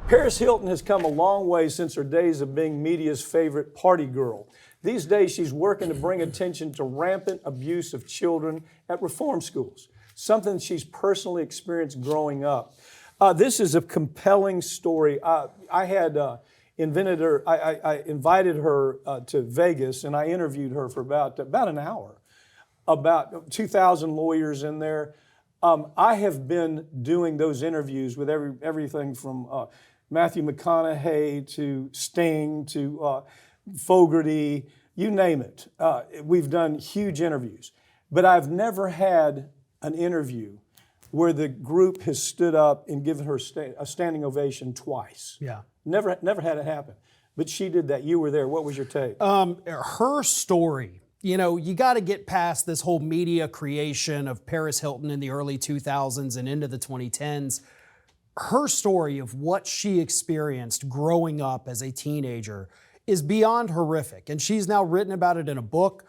Paris Hilton has come a long way since her days of being media's favorite party girl. These days, she's working to bring attention to rampant abuse of children at reform schools, something she's personally experienced growing up. This is a compelling story. I invited her to Vegas, and I interviewed her for about an hour. About 2,000 lawyers in there. I have been doing those interviews with everything from Matthew McConaughey to Sting to Fogarty, you name it. We've done huge interviews. But I've never had an interview where the group has stood up and given her a standing ovation twice. Yeah. Never had it happen. But she did that. You were there. What was your take? Her story, you got to get past this whole media creation of Paris Hilton in the early 2000s and into the 2010s. Her story of what she experienced growing up as a teenager is beyond horrific. And she's now written about it in a book.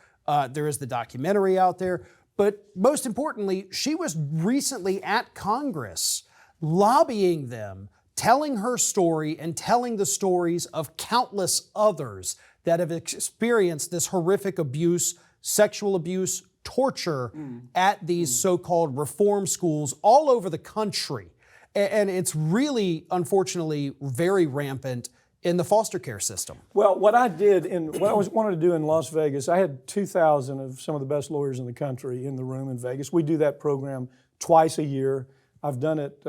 There is the documentary out there. But most importantly, she was recently at Congress lobbying them, telling her story and telling the stories of countless others that have experienced this horrific abuse, sexual abuse, torture at these so-called reform schools all over the country. And it's really, unfortunately, very rampant in the foster care system. Well, what I wanted to do in Las Vegas, I had 2,000 of some of the best lawyers in the country in the room in Vegas. We do that program twice a year. I've done it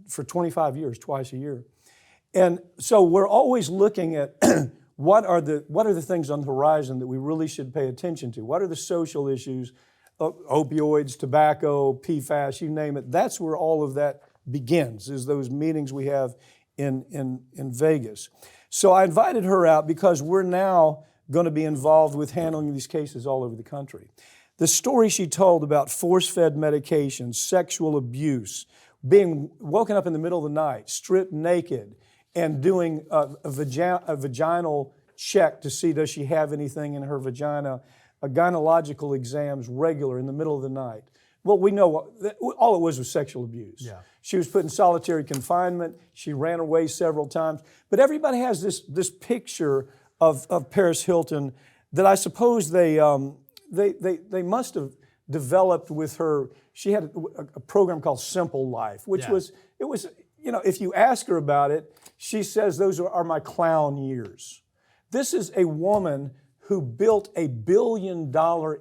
for 25 years, twice a year. And so we're always looking at what are the things on the horizon that we really should pay attention to? What are the social issues, opioids, tobacco, PFAS, you name it. That's where all of that begins, is those meetings we have in Vegas. So I invited her out because we're now going to be involved with handling these cases all over the country. The story she told about force-fed medications, sexual abuse, being woken up in the middle of the night, stripped naked, and doing a vaginal check to see does she have anything in her vagina, gynecological exams regular in the middle of the night. Well, we know all it was sexual abuse. Yeah. She was put in solitary confinement. She ran away several times. But everybody has this picture of Paris Hilton that I suppose they must have developed with her. She had a program called Simple Life, which was if you ask her about it, she says those are my clown years. This is a woman who built $1 billion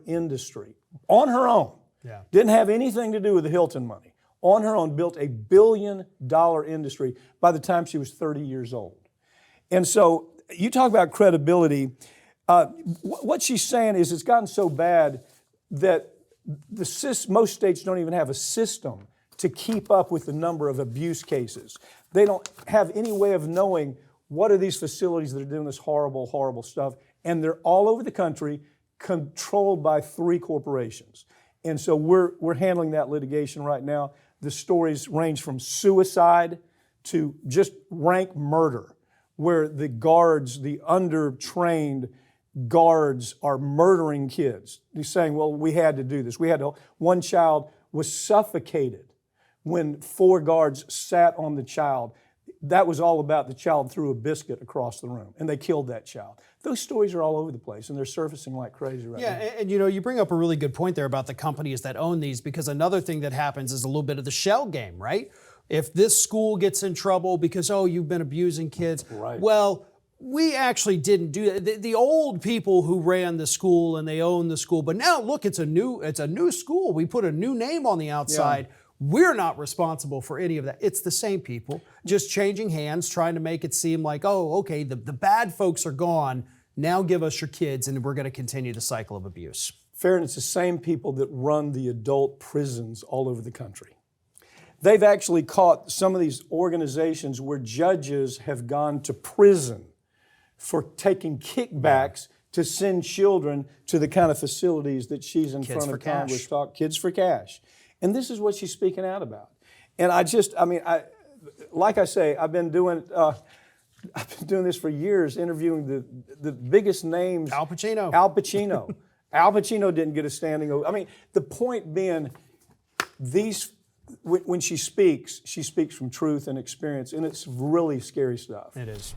industry on her own. Yeah. Didn't have anything to do with the Hilton money. On her own, built $1 billion industry by the time she was 30 years old. And so you talk about credibility. What she's saying is it's gotten so bad that most states don't even have a system to keep up with the number of abuse cases. They don't have any way of knowing what are these facilities that are doing this horrible, horrible stuff. And they're all over the country, controlled by 3 corporations. And so we're handling that litigation right now. The stories range from suicide to just rank murder, where the guards, the under-trained guards are murdering kids. They're saying, well, we had to do this. One child was suffocated when 4 guards sat on the child. That was all about the child threw a biscuit across the room, and they killed that child. Those stories are all over the place, and they're surfacing like crazy right now. Yeah, and you bring up a really good point there about the companies that own these, because another thing that happens is a little bit of the shell game, right? If this school gets in trouble because, you've been abusing kids, right. Well, we actually didn't do that. The old people who ran the school and they own the school, but now look, it's a new school. We put a new name on the outside. Yeah. We're not responsible for any of that. It's the same people, just changing hands, trying to make it seem like, okay, the bad folks are gone. Now give us your kids, and we're going to continue the cycle of abuse. Farron, it's the same people that run the adult prisons all over the country. They've actually caught some of these organizations where judges have gone to prison for taking kickbacks to send children to the kind of facilities that she's in front of Congress. Kids for cash. And this is what she's speaking out about. And like I say, I've been doing this for years, interviewing the biggest names. Al Pacino. Al Pacino didn't get a standing ovation. The point being, these when she speaks from truth and experience, and it's really scary stuff. It is.